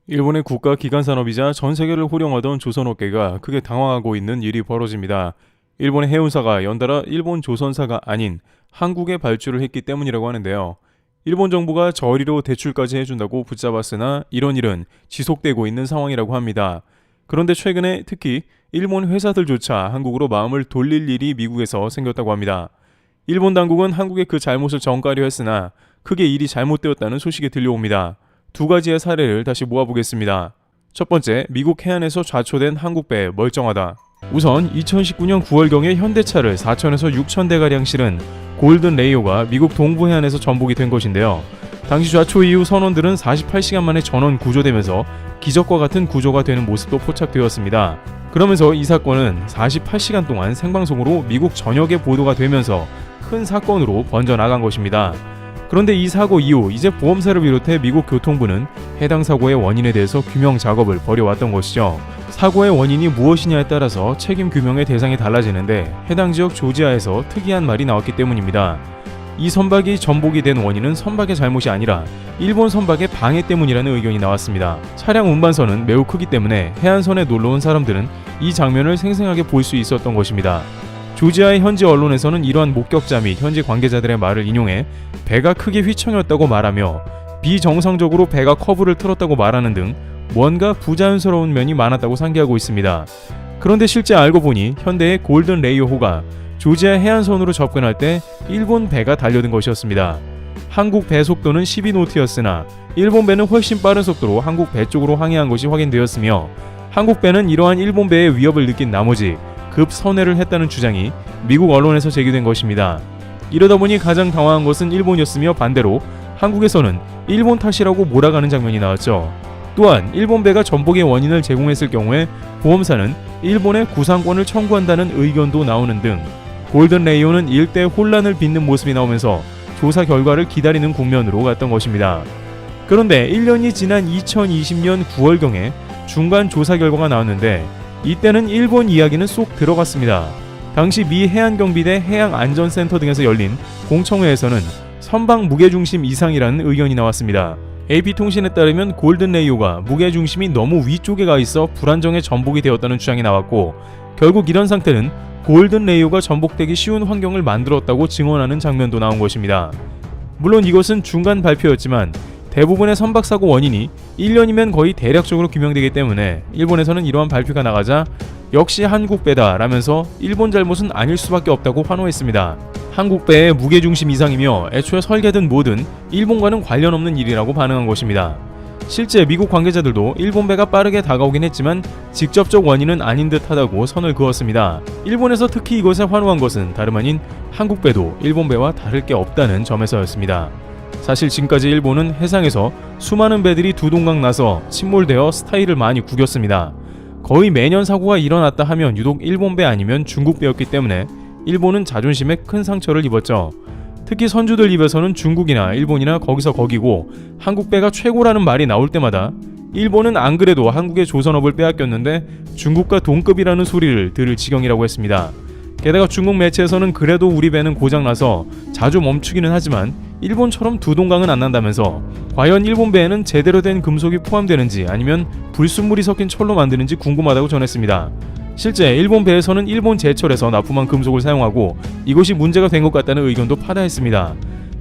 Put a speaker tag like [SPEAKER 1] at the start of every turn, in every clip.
[SPEAKER 1] 일본의 국가 기관 산업이자 전 세계를 호령하던 조선업계가 크게 당황하고 있는 일이 벌어집니다. 일본의 해운사가 연달아 일본 조선사가 아닌 한국에 발주를 했기 때문이라고 하는데요. 일본 정부가 저리로 대출까지 해준다고 붙잡았으나 이런 일은 지속되고 있는 상황이라고 합니다. 그런데 최근에 특히 일본 회사들조차 한국으로 마음을 돌릴 일이 미국에서 생겼다고 합니다. 일본 당국은 한국의 그 잘못을 전가려 했으나 크게 일이 잘못되었다는 소식이 들려옵니다. 두 가지의 사례를 다시 모아보겠습니다. 첫 번째, 미국 해안에서 좌초된 한국배 멀쩡하다. 우선 2019년 9월경에 현대차를 4,000에서 6,000대가량 실은 골든 레이오가 미국 동부 해안에서 전복이 된 것인데요. 당시 좌초 이후 선원들은 48시간 만에 전원 구조되면서 기적과 같은 구조가 되는 모습도 포착되었습니다. 그러면서 이 사건은 48시간 동안 생방송으로 미국 전역에 보도가 되면서 큰 사건으로 번져나간 것입니다. 그런데 이 사고 이후 이제 보험사를 비롯해 미국 교통부는 해당 사고의 원인에 대해서 규명 작업을 벌여왔던 것이죠. 사고의 원인이 무엇이냐에 따라서 책임 규명의 대상이 달라지는데 해당 지역 조지아에서 특이한 말이 나왔기 때문입니다. 이 선박이 전복이 된 원인은 선박의 잘못이 아니라 일본 선박의 방해 때문이라는 의견이 나왔습니다. 차량 운반선은 매우 크기 때문에 해안선에 놀러온 사람들은 이 장면을 생생하게 볼 수 있었던 것입니다. 조지아의 현지 언론에서는 이러한 목격자 및 현지 관계자들의 말을 인용해 배가 크게 휘청였다고 말하며 비정상적으로 배가 커브를 틀었다고 말하는 등 뭔가 부자연스러운 면이 많았다고 상기하고 있습니다. 그런데 실제 알고 보니 현대의 골든 레이오호가 조지아 해안선으로 접근할 때 일본 배가 달려든 것이었습니다. 한국 배 속도는 12노트였으나 일본 배는 훨씬 빠른 속도로 한국 배 쪽으로 항해한 것이 확인되었으며 한국 배는 이러한 일본 배의 위협을 느낀 나머지 급 선회를 했다는 주장이 미국 언론에서 제기된 것입니다. 이러다 보니 가장 당황한 것은 일본이었으며 반대로 한국에서는 일본 탓이라고 몰아가는 장면이 나왔죠. 또한 일본 배가 전복의 원인을 제공했을 경우에 보험사는 일본의 구상권을 청구한다는 의견도 나오는 등 골든 레이오는 일대 혼란을 빚는 모습이 나오면서 조사 결과를 기다리는 국면으로 갔던 것입니다. 그런데 1년이 지난 2020년 9월경에 중간 조사 결과가 나왔는데 이때는 일본 이야기는 쏙 들어갔습니다. 당시 미 해안경비대 해양안전센터 등에서 열린 공청회에서는 선박 무게중심 이상이라는 의견이 나왔습니다. AP통신에 따르면 골든 레이오가 무게중심이 너무 위쪽에 가 있어 불안정에 전복이 되었다는 주장이 나왔고 결국 이런 상태는 골든 레이오가 전복되기 쉬운 환경을 만들었다고 증언하는 장면도 나온 것입니다. 물론 이것은 중간 발표였지만 대부분의 선박사고 원인이 1년이면 거의 대략적으로 규명되기 때문에 일본에서는 이러한 발표가 나가자 역시 한국배다 라면서 일본 잘못은 아닐 수밖에 없다고 환호했습니다. 한국배의 무게중심 이상이며 애초에 설계든 뭐든 일본과는 관련 없는 일이라고 반응한 것입니다. 실제 미국 관계자들도 일본배가 빠르게 다가오긴 했지만 직접적 원인은 아닌 듯하다고 선을 그었습니다. 일본에서 특히 이것에 환호한 것은 다름 아닌 한국배도 일본배와 다를 게 없다는 점에서였습니다. 사실 지금까지 일본은 해상에서 수많은 배들이 두동강 나서 침몰되어 스타일을 많이 구겼습니다. 거의 매년 사고가 일어났다 하면 유독 일본배 아니면 중국배였기 때문에 일본은 자존심에 큰 상처를 입었죠. 특히 선주들 입에서는 중국이나 일본이나 거기서 거기고 한국배가 최고라는 말이 나올 때마다 일본은 안 그래도 한국의 조선업을 빼앗겼는데 중국과 동급이라는 소리를 들을 지경이라고 했습니다. 게다가 중국 매체에서는 그래도 우리 배는 고장나서 자주 멈추기는 하지만 일본처럼 두동강은 안 난다면서 과연 일본 배에는 제대로 된 금속이 포함되는지 아니면 불순물이 섞인 철로 만드는지 궁금하다고 전했습니다. 실제 일본 배에서는 일본 제철에서 납품한 금속을 사용하고 이것이 문제가 된 것 같다는 의견도 파다했습니다.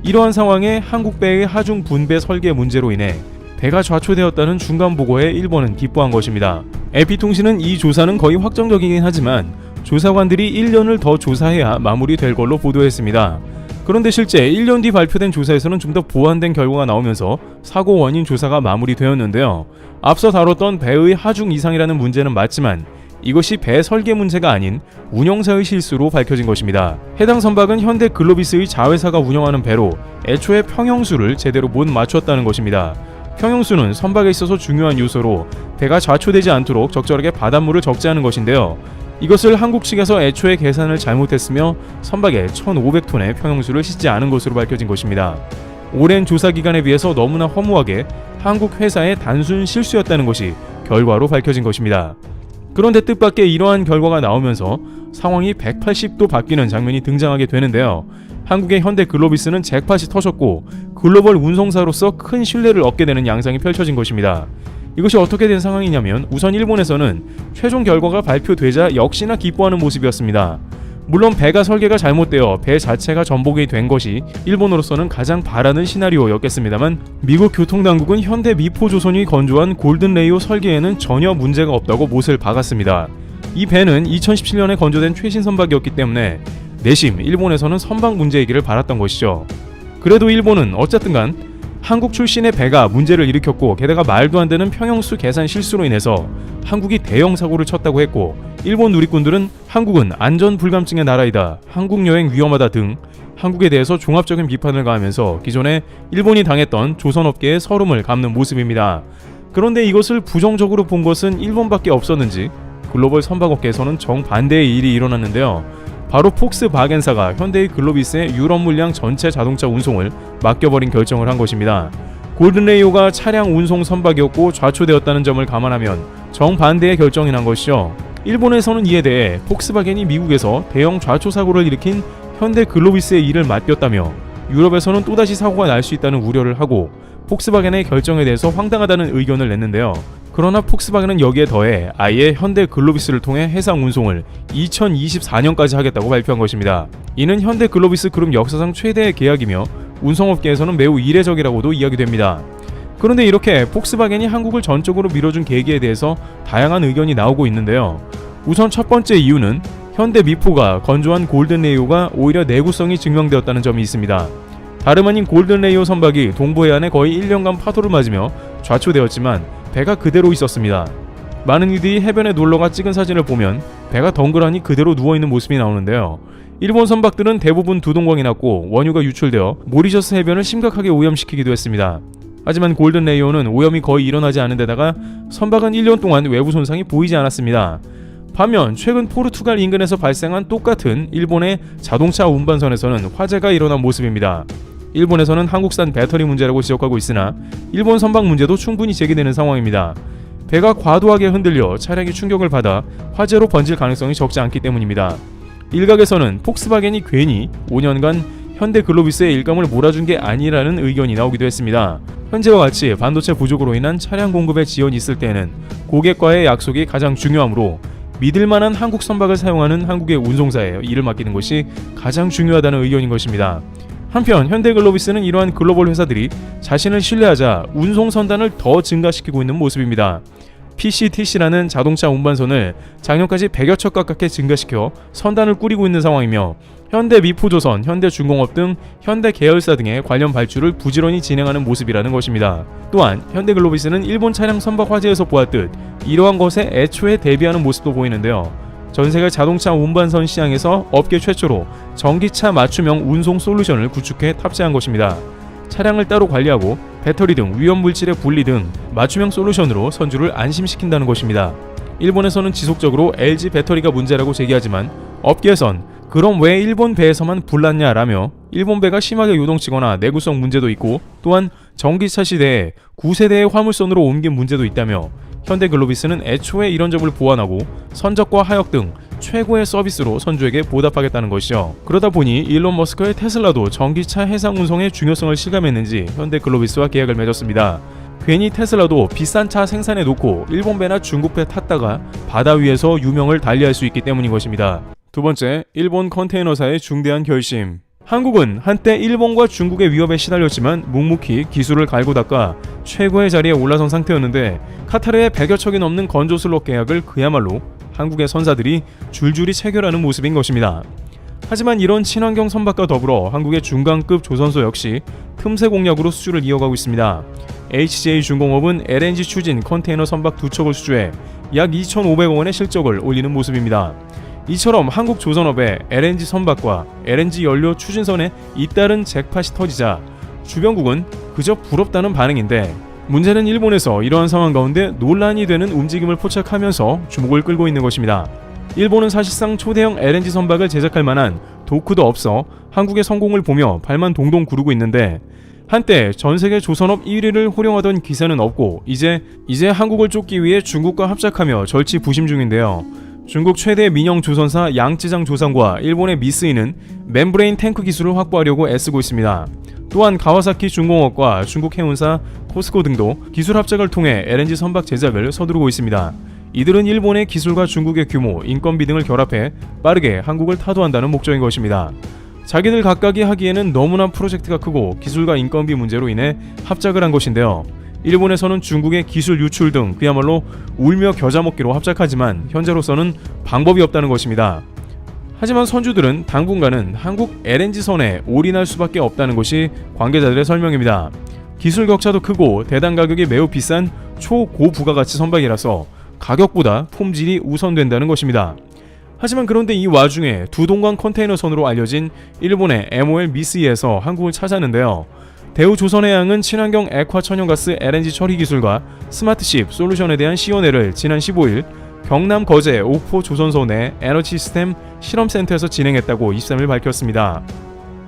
[SPEAKER 1] 이러한 상황에 한국 배의 하중 분배 설계 문제로 인해 배가 좌초되었다는 중간 보고에 일본은 기뻐한 것입니다. AP통신은 이 조사는 거의 확정적이긴 하지만 조사관들이 1년을 더 조사해야 마무리될 걸로 보도했습니다. 그런데 실제 1년 뒤 발표된 조사에서는 좀 더 보완된 결과가 나오면서 사고 원인 조사가 마무리되었는데요. 앞서 다뤘던 배의 하중 이상이라는 문제는 맞지만 이것이 배 설계 문제가 아닌 운영사의 실수로 밝혀진 것입니다. 해당 선박은 현대 글로비스의 자회사가 운영하는 배로 애초에 평형수를 제대로 못 맞췄다는 것입니다. 평형수는 선박에 있어서 중요한 요소로 배가 좌초되지 않도록 적절하게 바닷물을 적재하는 것인데요. 이것을 한국 측에서 애초에 계산을 잘못했으며 선박에 1,500톤의 평형수를 싣지 않은 것으로 밝혀진 것입니다. 오랜 조사 기간에 비해서 너무나 허무하게 한국 회사의 단순 실수였다는 것이 결과로 밝혀진 것입니다. 그런데 뜻밖의 이러한 결과가 나오면서 상황이 180도 바뀌는 장면이 등장하게 되는데요. 한국의 현대 글로비스는 잭팟이 터졌고 글로벌 운송사로서 큰 신뢰를 얻게 되는 양상이 펼쳐진 것입니다. 이것이 어떻게 된 상황이냐면 우선 일본에서는 최종 결과가 발표되자 역시나 기뻐하는 모습이었습니다. 물론 배가 설계가 잘못되어 배 자체가 전복이 된 것이 일본으로서는 가장 바라는 시나리오였겠습니다만 미국 교통당국은 현대 미포조선이 건조한 골든레이오 설계에는 전혀 문제가 없다고 못을 박았습니다. 이 배는 2017년에 건조된 최신 선박이었기 때문에 내심 일본에서는 선박 문제이기를 바랐던 것이죠. 그래도 일본은 어쨌든간 한국 출신의 배가 문제를 일으켰고 게다가 말도 안 되는 평형수 계산 실수로 인해서 한국이 대형 사고를 쳤다고 했고 일본 누리꾼들은 한국은 안전 불감증의 나라이다, 한국 여행 위험하다 등 한국에 대해서 종합적인 비판을 가하면서 기존에 일본이 당했던 조선업계의 서름을 갚는 모습입니다. 그런데 이것을 부정적으로 본 것은 일본밖에 없었는지 글로벌 선박업계에서는 정반대의 일이 일어났는데요. 바로 폭스바겐사가 현대의 글로비스의 유럽 물량 전체 자동차 운송을 맡겨버린 결정을 한 것입니다. 골든레이오가 차량 운송 선박이었고 좌초되었다는 점을 감안하면 정반대의 결정이 난 것이죠. 일본에서는 이에 대해 폭스바겐이 미국에서 대형 좌초 사고를 일으킨 현대 글로비스의 일을 맡겼다며 유럽에서는 또다시 사고가 날 수 있다는 우려를 하고 폭스바겐의 결정에 대해서 황당하다는 의견을 냈는데요. 그러나 폭스바겐은 여기에 더해 아예 현대 글로비스를 통해 해상 운송을 2024년까지 하겠다고 발표한 것입니다. 이는 현대 글로비스 그룹 역사상 최대의 계약이며 운송업계에서는 매우 이례적이라고도 이야기됩니다. 그런데 이렇게 폭스바겐이 한국을 전적으로 밀어준 계기에 대해서 다양한 의견이 나오고 있는데요. 우선 첫 번째 이유는 현대 미포가 건조한 골든레이오가 오히려 내구성이 증명되었다는 점이 있습니다. 다름 아닌 골든레이오 선박이 동부해안에 거의 1년간 파도를 맞으며 좌초되었지만 배가 그대로 있었습니다. 많은 이들이 해변에 놀러가 찍은 사진을 보면 배가 덩그러니 그대로 누워있는 모습이 나오는데요. 일본 선박들은 대부분 두동강이 났고 원유가 유출되어 모리셔스 해변을 심각하게 오염시키기도 했습니다. 하지만 골든레이오는 오염이 거의 일어나지 않은 데다가 선박은 1년 동안 외부 손상이 보이지 않았습니다. 반면 최근 포르투갈 인근에서 발생한 똑같은 일본의 자동차 운반선에서는 화재가 일어난 모습입니다. 일본에서는 한국산 배터리 문제라고 지적하고 있으나 일본 선박 문제도 충분히 제기되는 상황입니다. 배가 과도하게 흔들려 차량이 충격을 받아 화재로 번질 가능성이 적지 않기 때문입니다. 일각에서는 폭스바겐이 괜히 5년간 현대 글로비스의 일감을 몰아준 게 아니라는 의견이 나오기도 했습니다. 현재와 같이 반도체 부족으로 인한 차량 공급에 지연이 있을 때에는 고객과의 약속이 가장 중요하므로 믿을만한 한국 선박을 사용하는 한국의 운송사에 일을 맡기는 것이 가장 중요하다는 의견인 것입니다. 한편 현대글로비스는 이러한 글로벌 회사들이 자신을 신뢰하자 운송 선단을 더 증가시키고 있는 모습입니다. PCTC라는 자동차 운반선을 작년까지 100여 척 가깝게 증가시켜 선단을 꾸리고 있는 상황이며 현대미포조선, 현대중공업 등 현대 계열사 등의 관련 발주를 부지런히 진행하는 모습이라는 것입니다. 또한 현대글로비스는 일본 차량 선박 화재에서 보았듯 이러한 것에 애초에 대비하는 모습도 보이는데요. 전세계 자동차 운반선 시장에서 업계 최초로 전기차 맞춤형 운송 솔루션을 구축해 탑재한 것입니다. 차량을 따로 관리하고 배터리 등 위험물질의 분리 등 맞춤형 솔루션으로 선주를 안심시킨다는 것입니다. 일본에서는 지속적으로 LG 배터리가 문제라고 제기하지만 업계에선 그럼 왜 일본 배에서만 불났냐라며 일본 배가 심하게 요동치거나 내구성 문제도 있고 또한 전기차 시대에 9세대의 화물선으로 옮긴 문제도 있다며 현대글로비스는 애초에 이런 점을 보완하고 선적과 하역 등 최고의 서비스로 선주에게 보답하겠다는 것이죠. 그러다 보니 일론 머스크의 테슬라도 전기차 해상 운송의 중요성을 실감했는지 현대글로비스와 계약을 맺었습니다. 괜히 테슬라도 비싼 차 생산해 놓고 일본 배나 중국 배 탔다가 바다 위에서 유명을 달리할 수 있기 때문인 것입니다. 두 번째, 일본 컨테이너사의 중대한 결심. 한국은 한때 일본과 중국의 위협에 시달렸지만 묵묵히 기술을 갈고 닦아 최고의 자리에 올라선 상태였는데 카타르의 100여 척이 넘는 건조슬롯 계약을 그야말로 한국의 선사들이 줄줄이 체결하는 모습인 것입니다. 하지만 이런 친환경 선박과 더불어 한국의 중간급 조선소 역시 틈새 공략으로 수주를 이어가고 있습니다. HJ중공업은 LNG 추진 컨테이너 선박 2척을 수주해 약 2,500억 원의 실적을 올리는 모습입니다. 이처럼 한국 조선업의 LNG 선박과 LNG 연료 추진선에 잇따른 잭팟이 터지자 주변국은 그저 부럽다는 반응인데 문제는 일본에서 이러한 상황 가운데 논란이 되는 움직임을 포착하면서 주목을 끌고 있는 것입니다. 일본은 사실상 초대형 LNG 선박을 제작할 만한 도크도 없어 한국의 성공을 보며 발만 동동 구르고 있는데 한때 전세계 조선업 1위를 호령하던 기세는 없고 이제 한국을 쫓기 위해 중국과 합작하며 절치부심 중인데요. 중국 최대 민영 조선사 양쯔장 조선과 일본의 미쓰이는 멤브레인 탱크 기술을 확보하려고 애쓰고 있습니다. 또한 가와사키 중공업과 중국 해운사 코스코 등도 기술 합작을 통해 LNG 선박 제작을 서두르고 있습니다. 이들은 일본의 기술과 중국의 규모, 인건비 등을 결합해 빠르게 한국을 타도한다는 목적인 것입니다. 자기들 각각이 하기에는 너무나 프로젝트가 크고 기술과 인건비 문제로 인해 합작을 한 것인데요. 일본에서는 중국의 기술 유출 등 그야말로 울며 겨자 먹기로 합작하지만 현재로서는 방법이 없다는 것입니다. 하지만 선주들은 당분간은 한국 LNG선에 올인할 수밖에 없다는 것이 관계자들의 설명입니다. 기술 격차도 크고 대당 가격이 매우 비싼 초고부가가치 선박이라서 가격보다 품질이 우선된다는 것입니다. 하지만 그런데 이 와중에 두동강 컨테이너선으로 알려진 일본의 MOL 미쓰이에서 한국을 찾았는데요. 대우조선해양은 친환경 액화 천연가스 LNG 처리 기술과 스마트십 솔루션에 대한 시연회를 지난 15일 경남 거제 옥포 조선소 내 에너지 시스템 실험센터에서 진행했다고 23일 밝혔습니다.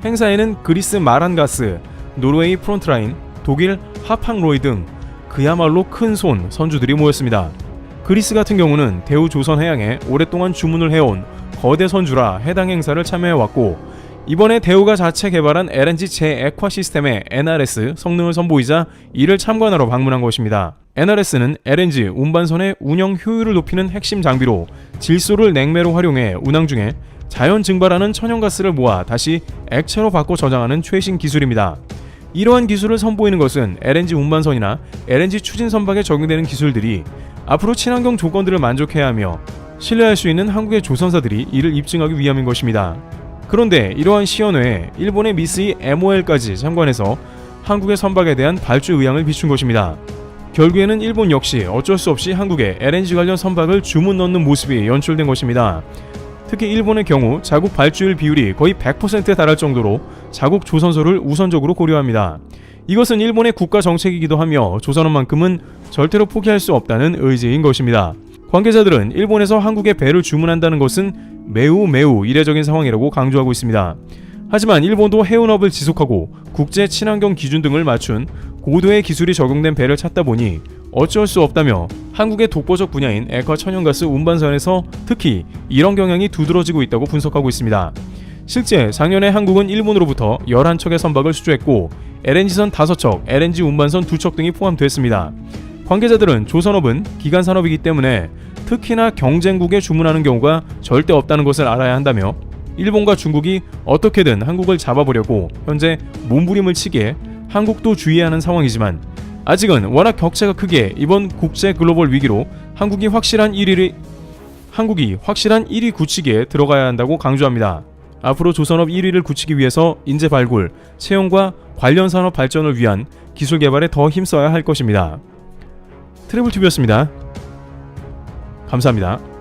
[SPEAKER 1] 행사에는 그리스 마란가스, 노르웨이 프론트라인, 독일 하팡로이 등 그야말로 큰 손 선주들이 모였습니다. 그리스 같은 경우는 대우조선해양에 오랫동안 주문을 해온 거대 선주라 해당 행사를 참여해왔고, 이번에 대우가 자체 개발한 LNG 제액화 시스템의 NRS 성능을 선보이자 이를 참관하러 방문한 것입니다. NRS는 LNG 운반선의 운영 효율을 높이는 핵심 장비로 질소를 냉매로 활용해 운항 중에 자연 증발하는 천연가스를 모아 다시 액체로 바꿔 저장하는 최신 기술입니다. 이러한 기술을 선보이는 것은 LNG 운반선이나 LNG 추진 선박에 적용되는 기술들이 앞으로 친환경 조건들을 만족해야 하며 신뢰할 수 있는 한국의 조선사들이 이를 입증하기 위함인 것입니다. 그런데 이러한 시연회에 일본의 미쓰이 MOL까지 참관해서 한국의 선박에 대한 발주 의향을 비춘 것입니다. 결국에는 일본 역시 어쩔 수 없이 한국에 LNG 관련 선박을 주문 넣는 모습이 연출된 것입니다. 특히 일본의 경우 자국 발주율 비율이 거의 100%에 달할 정도로 자국 조선소를 우선적으로 고려합니다. 이것은 일본의 국가 정책이기도 하며 조선업만큼은 절대로 포기할 수 없다는 의지인 것입니다. 관계자들은 일본에서 한국에 배를 주문한다는 것은 매우 이례적인 상황이라고 강조하고 있습니다. 하지만 일본도 해운업을 지속하고 국제 친환경 기준 등을 맞춘 고도의 기술이 적용된 배를 찾다 보니 어쩔 수 없다며 한국의 독보적 분야인 액화 천연가스 운반선에서 특히 이런 경향이 두드러지고 있다고 분석하고 있습니다. 실제 작년에 한국은 일본으로부터 11척의 선박을 수주했고 LNG선 5척, LNG 운반선 2척 등이 포함됐습니다. 관계자들은 조선업은 기간산업이기 때문에 특히나 경쟁국에 주문하는 경우가 절대 없다는 것을 알아야 한다며 일본과 중국이 어떻게든 한국을 잡아보려고 현재 몸부림을 치기에 한국도 주의해야 하는 상황이지만 아직은 워낙 격차가 크기에 이번 국제 글로벌 위기로 한국이 확실한 1위 굳히기에 들어가야 한다고 강조합니다. 앞으로 조선업 1위를 굳히기 위해서 인재 발굴, 채용과 관련 산업 발전을 위한 기술 개발에 더 힘써야 할 것입니다. 트래블TV였습니다. 감사합니다.